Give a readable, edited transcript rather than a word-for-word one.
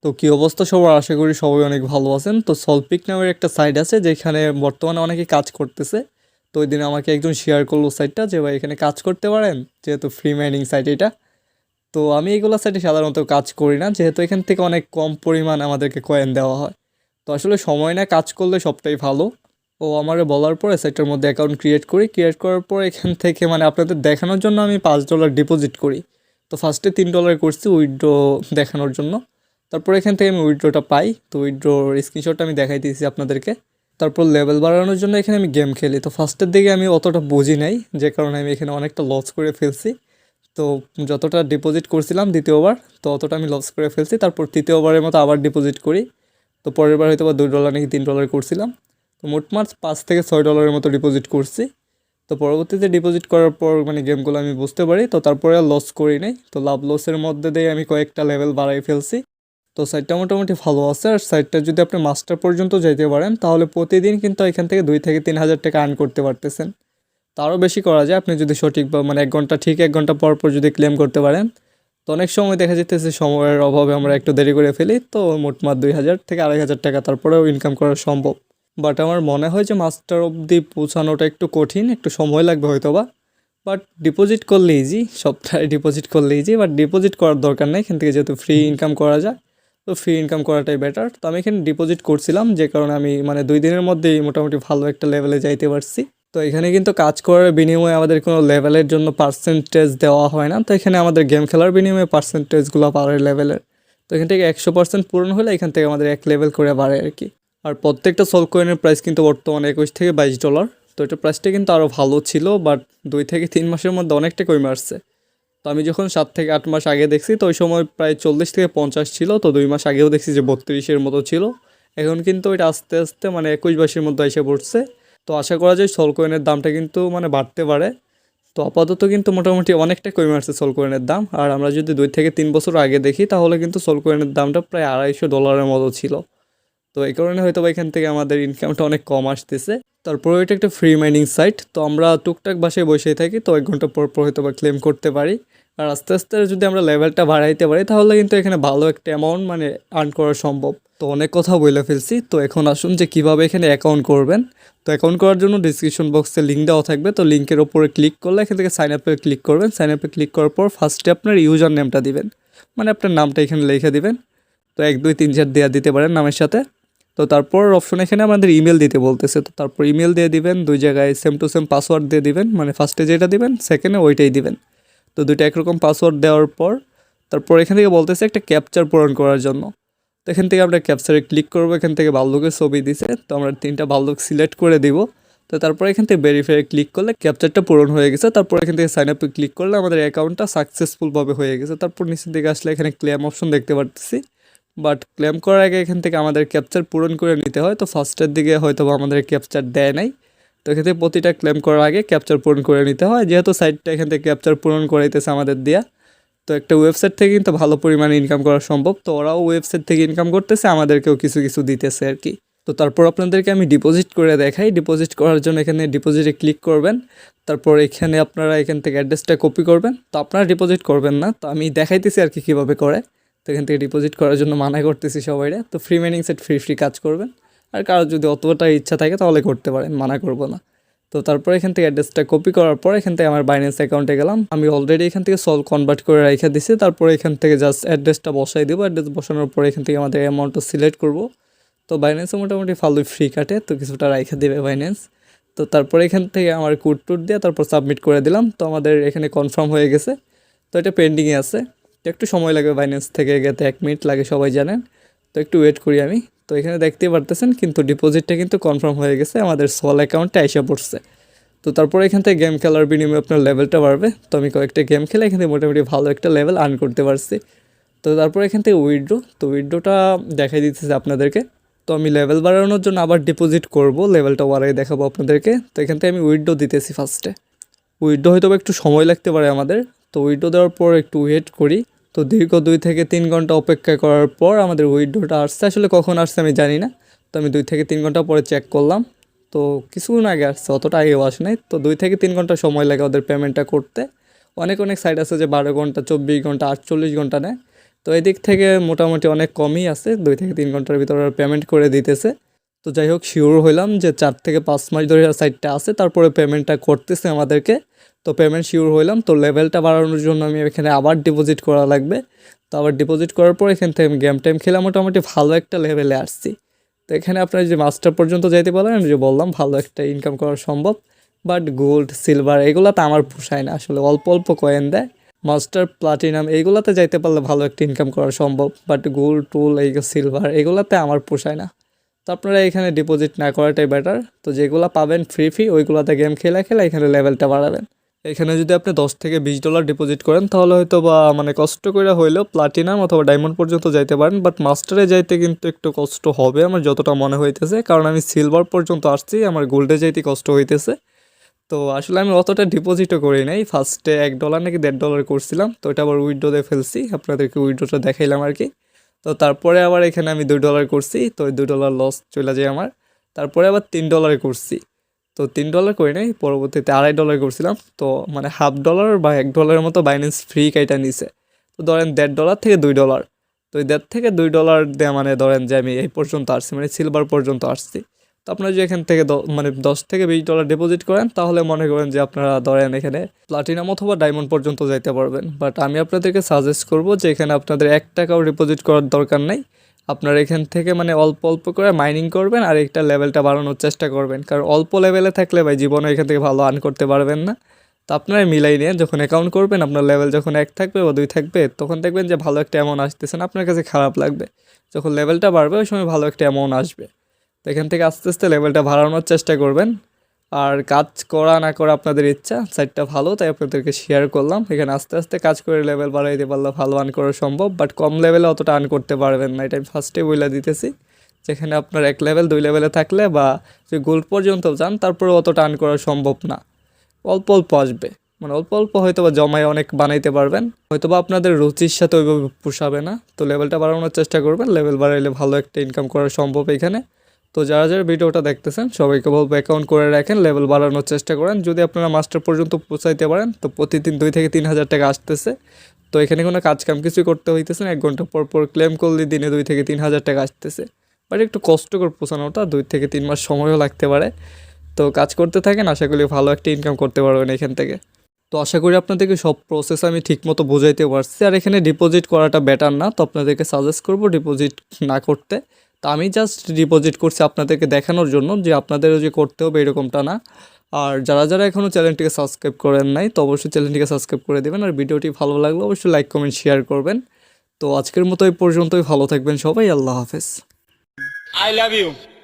তো কী অবস্থা সবার, আশা করি সবাই অনেক ভালো আছেন। তো সলপিক নামের একটা সাইট আছে যেখানে বর্তমানে অনেকে কাজ করতেছে। তো ওই দিন আমাকে একজন শেয়ার করলো সাইটটা, যে ভাই এখানে কাজ করতে পারেন, যেহেতু ফ্রি মাইনিং সাইট এটা। তো আমি এগুলো সাইটে সাধারণত কাজ করি না, যেহেতু এখান থেকে অনেক কম পরিমাণ আমাদেরকে কয়েন দেওয়া হয়। তো আসলে সময় না কাজ করলে সবটাই ভালো। ও আমারে বলার পরে সাইটটার মধ্যে অ্যাকাউন্ট ক্রিয়েট করার পর এখান থেকে মানে আপনাদের দেখানোর জন্য আমি $5 ডিপোজিট করি। তো ফার্স্টে $3 করছি উইথড্র দেখানোর জন্য। তারপর এখান থেকে আমি উইথড্রটা পাই, তো উইথড্রোর স্ক্রিনশটটা আমি দেখাই দিয়েছি আপনাদেরকে। তারপর লেভেল বাড়ানোর জন্য এখানে আমি গেম খেলি। তো ফার্স্টের দিকে আমি অতটা বুঝি নাই, যে কারণে আমি এখানে অনেকটা লস করে ফেলছি। তো যতটা ডিপোজিট করছিলাম দ্বিতীয়বার, তো অতটা আমি লস করে ফেলছি। তারপর তৃতীয়বারের মতো আবার ডিপোজিট করি। তো পরের বার হয়তো বা $2 নাকি $3 করছিলাম। তো মোটমাট $5 থেকে $6 মতো ডিপোজিট করছি। তো পরবর্তীতে ডিপোজিট করার পর মানে গেমগুলো আমি বুঝতে পারি, তো তারপরে আর লস করি নাই। তো লাভ লসের মধ্যে দিয়ে আমি কয়েকটা লেভেল বাড়াই ফেলছি। তো সাইটটা মোটামুটি ভালো আছে। আর সাইটটা যদি আপনি মাস্টার পর্যন্ত যাইতে পারেন, তাহলে প্রতিদিন কিন্তু এখান থেকে 2 থেকে 3 হাজার টাকা আর্ন করতে পারতেছেন। তারও বেশি করা যায় আপনি যদি সঠিক বা মানে 1 ঘন্টা ঠিক 1 ঘন্টা পর পর যদি ক্লেম করতে পারেন। তো অনেক সময় দেখা যেতেছে সময়ের অভাবে আমরা একটু দেরি করে ফেলি, তো মোটমাট 2,000 থেকে 2,500 টাকা তারপরেও ইনকাম করা সম্ভব। বাট আমার মনে হয় যে মাস্টার অবধি পৌঁছানোটা একটু কঠিন, একটু সময় লাগবে হয়তো বা। বাট ডিপোজিট করলে ইজি, সবটাই ডিপোজিট করলে ইজি। বাট ডিপোজিট করার দরকার নেই, এখান থেকে যেহেতু ফ্রি ইনকাম করা যায়, তো ফ্রি ইনকাম করাটাই বেটার। তো আমি এখানে ডিপোজিট করছিলাম, যে কারণে আমি মানে 2 দিনের মধ্যেই মোটামুটি ভালো একটা লেভেলে যাইতে পারছি। তো এখানে কিন্তু কাজ করার বিনিময়ে আমাদের কোনো লেভেলের জন্য পার্সেন্টেজ দেওয়া হয় না। তো এখানে আমাদের গেম খেলার বিনিময়ে পার্সেন্টেজগুলো বাড়ে লেভেলের। তো এখান থেকে 100% পূরণ হলে এখান থেকে আমাদের 1 লেভেল করে বাড়ে আর কি। আর প্রত্যেকটা সল কয়েনের প্রাইস কিন্তু বর্তমানে $21 থেকে $22। তো এটা প্রাইসটা কিন্তু আরও ভালো ছিল, বাট 2 থেকে 3 মাসের মধ্যে অনেকটা কমে আসছে। তো আমি যখন 7 থেকে 8 মাস আগে দেখছি, তো ওই সময় প্রায় 40 থেকে 50 ছিল। তো 2 মাস আগেও দেখছি যে 32-এর মতো ছিল। এখন কিন্তু ওইটা আস্তে আস্তে মানে 21-22-এর মধ্যে এসে পড়ছে। তো আশা করা যায় সল কয়েনের দামটা কিন্তু মানে বাড়তে পারে। তো আপাতত কিন্তু মোটামুটি অনেকটা কমে আসছে সল কয়েনের দাম। আর আমরা যদি 2 থেকে 3 বছর আগে দেখি, তাহলে কিন্তু সল কয়েনের দামটা প্রায় $250 মতো ছিল। তো এই কারণে হয়তো বা এখান থেকে আমাদের ইনকামটা অনেক কম আসতেছে। তারপরে এটা একটা ফ্রি মাইনিং সাইট, তো আমরা টুকটাক বাসায় বসেই থাকি, তো 1 ঘন্টা পর পর হয়তো বা ক্লেম করতে পারি। আর আস্তে আস্তে যদি আমরা লেভেলটা বাড়াইতে পারি, তাহলে কিন্তু এখানে ভালো একটা অ্যামাউন্ট মানে আর্ন করা সম্ভব। তো অনেক কথা বলে ফেলছি, তো এখন আসুন যে কীভাবে এখানে অ্যাকাউন্ট করবেন। তো অ্যাকাউন্ট করার জন্য ডিসক্রিপশন বক্সে লিঙ্ক দেওয়া থাকবে, তো লিঙ্কের ওপরে ক্লিক করলে এখান থেকে সাইন আপে ক্লিক করবেন। সাইন আপে ক্লিক করার পর ফার্স্টে আপনার ইউজার নেমটা দিবেন, মানে আপনার নামটা এখানে লিখে দিবেন। তো 1 2 3 4 দেওয়া দিতে পারেন নামের সাথে। তো তারপর অপশন এখানে আমাদের ইমেল দিতে বলতেছে, তো তারপর ইমেল দিয়ে দিবেন। 2 জায়গায় সেম টু সেম পাসওয়ার্ড দিয়ে দিবেন, মানে ফার্স্টে যেটা দিবেন সেকেন্ডে ওইটাই দিবেন। তো দুইটা একরকম পাসওয়ার্ড দেওয়ার পর তারপর এখান থেকে বলতেছে একটা ক্যাপচার পূরণ করার জন্য। তো এখান থেকে আমরা ক্যাপচারে ক্লিক করবো। এখান থেকে ভাল্লুকের ছবি দিছে, তো আমরা 3টা ভাল্লুক সিলেক্ট করে দিব। তো তারপর এখান থেকে ভেরিফাই ক্লিক করলে ক্যাপচারটা পূরণ হয়ে গেছে। তারপর এখান থেকে সাইন আপে ক্লিক করলে আমাদের অ্যাকাউন্টটা সাকসেসফুলভাবে হয়ে গেছে। তারপর নিচের দিকে আসলে এখানে ক্লেম অপশন দেখতে পারতেছি। বাট ক্লেম করার আগে এখান থেকে আমাদের ক্যাপচার পূরণ করে নিতে হয়। তো ফার্স্টের দিকে হয়তো আমাদের ক্যাপচার দেয় নাই। তো এখান থেকে প্রতিটা ক্লেম করার আগে ক্যাপচার পূরণ করে নিতে হয়, যেহেতু সাইটটা এখান থেকে ক্যাপচার পূরণ করাইতেছে আমাদের দিয়া। তো একটা ওয়েবসাইট থেকে কিন্তু ভালো পরিমাণে ইনকাম করা সম্ভব। তো ওরাও ওয়েবসাইট থেকে ইনকাম করতেছে, আমাদেরকেও কিছু কিছু দিতেছে আর কি। তো তারপর আপনাদেরকে আমি ডিপোজিট করে দেখাই। ডিপোজিট করার জন্য এখানে ডিপোজিটে ক্লিক করবেন। তারপর এখানে আপনারা এখান থেকে অ্যাড্রেসটা কপি করবেন। তো আপনারা ডিপোজিট করবেন না, তো আমি দেখাইতেছি আর কি কীভাবে করে। তো এখান থেকে ডিপোজিট করার জন্য মানা করতেছি সবাইরে। তো free mining set free free কাজ করবেন। আর কারো যদি অতটা ইচ্ছা থাকে তাহলে করতে পারেন, মানা করব না। তো তারপর এখান থেকে অ্যাড্রেসটা কপি করার পর এখান থেকে আমার বাইন্যান্স অ্যাকাউন্টে গেলাম। আমি অলরেডি এখান থেকে সল কনভার্ট করে রেখে দিছি। তারপর এখান থেকে জাস্ট অ্যাড্রেসটা বসাই দেবো। অ্যাড্রেস বসানোর পর এখান থেকে আমাদের অ্যামাউন্টটা সিলেক্ট করব। তো বাইন্যান্সে মোটামুটি ভালোই ফ্রি কাটে, তো কিছুটা রেখে দেবে বাইন্যান্স। তো তারপর এখান থেকে আমার কোড টুট দিয়ে তারপর সাবমিট করে দিলাম। তো আমাদের এখানে কনফার্ম হয়ে গেছে। তো এটা পেন্ডিংয়ে আছে, তো একটু সময় লাগবে বাইন্যান্স থেকে গেতে, 1 মিনিট লাগে সবাই জানেন। তো একটু ওয়েট করি আমি। তো এখানে দেখতেই পারতেছেন কিন্তু ডিপোজিটটা কিন্তু কনফার্ম হয়ে গেছে, আমাদের সল অ্যাকাউন্টে এসে পড়ছে। তো তারপরে এখান থেকে গেম খেলার বিনিময়ে আপনার লেভেলটা বাড়বে। তো আমি কয়েকটা গেম খেলে এখান থেকে মোটামুটি ভালো একটা লেভেল আর্ন করতে পারছি। তো তারপর এখান থেকে উইথড্রো, তো উইথড্রোটা দেখাই দিতেছে আপনাদেরকে। তো আমি লেভেল বাড়ানোর জন্য আবার ডিপোজিট করব, লেভেলটা বাড়াই দেখাবো আপনাদেরকে। তো এখান থেকে আমি উইথড্রো দিতেছি ফার্স্টে। উইথড্রো হয়তো একটু সময় লাগতে পারে আমাদের। তো উইথড্রো দেওয়ার পর একটু ওয়েট করি। তো দীর্ঘ 2 থেকে 3 ঘন্টা অপেক্ষা করার পর আমাদের উইথড্রোটা আসছে। আসলে কখন আসছে আমি জানি না। তো আমি 2 থেকে 3 ঘন্টা পরে চেক করলাম, তো কিছুক্ষণ আগে আসছে, অতটা আগেও আসে নাই। তো 2 থেকে 3 ঘন্টা সময় লাগে ওদের পেমেন্টটা করতে। অনেক অনেক সাইট আছে যে 12 ঘন্টা, 24 ঘন্টা, 48 ঘন্টা নেয়। তো এদিক থেকে মোটামুটি অনেক কমই আছে, 2 থেকে 3 ঘন্টার ভিতরে পেমেন্ট করে দিতেছে। তো যাই হোক শিওর হইলাম যে 4 থেকে 5 মাস ধরে সাইটটা আছে, তারপরে পেমেন্টটা করতেছে আমাদেরকে। তো পেমেন্ট শিওর হইলাম। তো লেভেলটা বাড়ানোর জন্য আমি এখানে আবার ডিপোজিট করা লাগবে। তো আবার ডিপোজিট করার পর এখান থেকে আমি গেম টাইম খেলে মোটামুটি ভালো একটা লেভেলে আসছি। তো এখানে আপনার যে মাস্টার পর্যন্ত যাইতে পারেন, আমি যে বললাম ভালো একটা ইনকাম করা সম্ভব। বাট গোল্ড সিলভার এগুলাতে আমার পোষায় না, আসলে অল্প অল্প কয়েন দেয়। মাস্টার প্লাটিনাম এইগুলাতে যাইতে পারলে ভালো একটা ইনকাম করা সম্ভব, বাট গোল্ড টুল এই সিলভার এগুলাতে আমার পোষায় না। তো আপনারা এখানে ডিপোজিট না করাটাই বেটার। তো যেগুলো পাবেন ফ্রি ওইগুলোতে গেম খেলে এখানে লেভেলটা বাড়াবেন। এখানে যদি আপনি $10 থেকে $20 ডিপোজিট করেন তাহলে হয়তো বা মানে কষ্ট করে হইলেও প্লাটিনাম অথবা ডায়মন্ড পর্যন্ত যাইতে পারেন, বাট মাস্টারে যাইতে কিন্তু একটু কষ্ট হবে আমার যতটা মনে হইতেছে, কারণ আমি সিলভার পর্যন্ত আসছি, আমার গোল্ডে যাইতে কষ্ট হইতেছে। তো আসলে আমি অতটা ডিপোজিটও করি নাই, ফার্স্টে $1 নাকি $1.5 করছিলাম, তো এটা আবার উইথড্রোতে ফেলছি, আপনাদেরকে উইথড্রোটা দেখাইলাম আর কি। তো তারপরে আবার এখানে আমি $2 করছি, তো ওই $2 লস চলে যায় আমার। তারপরে আবার $3 করছি, তো $3 করি নাই, পরবর্তীতে $2.5 করছিলাম। তো মানে $0.5 বা $1 মতো বাইন্যান্স ফ্রি কাইটা নিছে। তো ধরেন $1.5 থেকে $2, তো ওই $1.5 থেকে $2 দিয়ে মানে ধরেন যে আমি এই পর্যন্ত আসছি, মানে সিলভার পর্যন্ত আসছি। তো আপনারা যদি এখান থেকে মানে $10 থেকে $20 ডিপোজিট করেন তাহলে মনে করেন যে আপনারা ধরেন এখানে প্লাটিনাম অথবা ডায়মন্ড পর্যন্ত যাইতে পারবেন। বাট আমি আপনাদেরকে সাজেস্ট করব যে এখানে আপনাদের $1 ডিপোজিট করার দরকার নাই। আপনারা এখান থেকে মানে অল্প অল্প করে মাইনিং করবেন আর একটা লেভেলটা বাড়ানোর চেষ্টা করবেন, কারণ অল্প লেভেলে থাকলে ভাই জীবনে এখান থেকে ভালো আর্ন করতে পারবেন না। তো আপনারা মিলাই নিয়ে যখন অ্যাকাউন্ট করবেন, আপনার লেভেল যখন 1 থাকবে বা 2 থাকবে, তখন দেখবেন যে ভালো একটা অ্যামাউন্ট আসতেছে না, আপনার কাছে খারাপ লাগবে। যখন লেভেলটা বাড়বে ওই সময় ভালো একটা অ্যামাউন্ট আসবে। তো এখান থেকে আস্তে আস্তে লেভেলটা বাড়ানোর চেষ্টা করবেন। আর কাজ করা না করা আপনাদের ইচ্ছা, সাইটটা ভালো তাই আপনাদেরকে শেয়ার করলাম। এখানে আস্তে আস্তে কাজ করে লেভেল বাড়াইতে পারলে ভালো আর্ন করা সম্ভব, বাট কম লেভেলে অতটা আর্ন করতে পারবেন না, এটা আমি ফার্স্টে বলে দিতেছি। যেখানে আপনার 1 লেভেল 2 লেভেলে থাকলে বা যে গোল্ড পর্যন্ত যান তারপরে অতটা আর্ন করা সম্ভব না, অল্প অল্প আসবে। মানে অল্প অল্প হয়তো বা জমায় অনেক বানাইতে পারবেন, হয়তো বা আপনাদের রুচির সাথে ওইভাবে পোষাবে না। তো লেভেলটা বাড়ানোর চেষ্টা করবেন, লেভেল বাড়াইলে ভালো একটা ইনকাম করা সম্ভব এখানে। তো যারা যারা ভিডিওটা দেখতেছেন সবাইকে বলবো অ্যাকাউন্ট করে রাখেন, লেভেল বাড়ানোর চেষ্টা করেন। যদি আপনারা মাস্টার পর্যন্ত পৌঁছাইতে পারেন তো প্রতিদিন 2 থেকে 3 হাজার টাকা আসতেছে। তো এখানে কোনো কাজ কাম কিছুই করতে হইতেছে না, 1 ঘন্টা পর পর ক্লেম করলে দিনে 2 থেকে 3 হাজার টাকা আসতেছে। বাট একটু কষ্ট করে পৌঁছানোটা 2 থেকে 3 মাস সময়ও লাগতে পারে। তো কাজ করতে থাকেন, আশা করি ভালো একটা ইনকাম করতে পারবেন এখান থেকে। তো আশা করি আপনাদেরকে সব প্রসেস আমি ঠিকমতো বোঝাইতে পারছি। আর এখানে ডিপোজিট করাটা বেটার না, তো আপনাদেরকে সাজেস্ট করব ডিপোজিট না করতে। তো আমি জাস্ট ডিপোজিট করছি আপনাদেরকে দেখানোর জন্য যে আপনাদেরও যে করতে হবে এরকমটা না। আর যারা যারা এখনও চ্যানেলটিকে সাবস্ক্রাইব করেন নাই তো অবশ্যই চ্যানেলটিকে সাবস্ক্রাইব করে দেবেন। আর ভিডিওটি ভালো লাগলে অবশ্যই লাইক কমেন্ট শেয়ার করবেন। তো আজকের মতো এই পর্যন্তই, ভালো থাকবেন সবাই, আল্লাহ হাফেজ। I love you.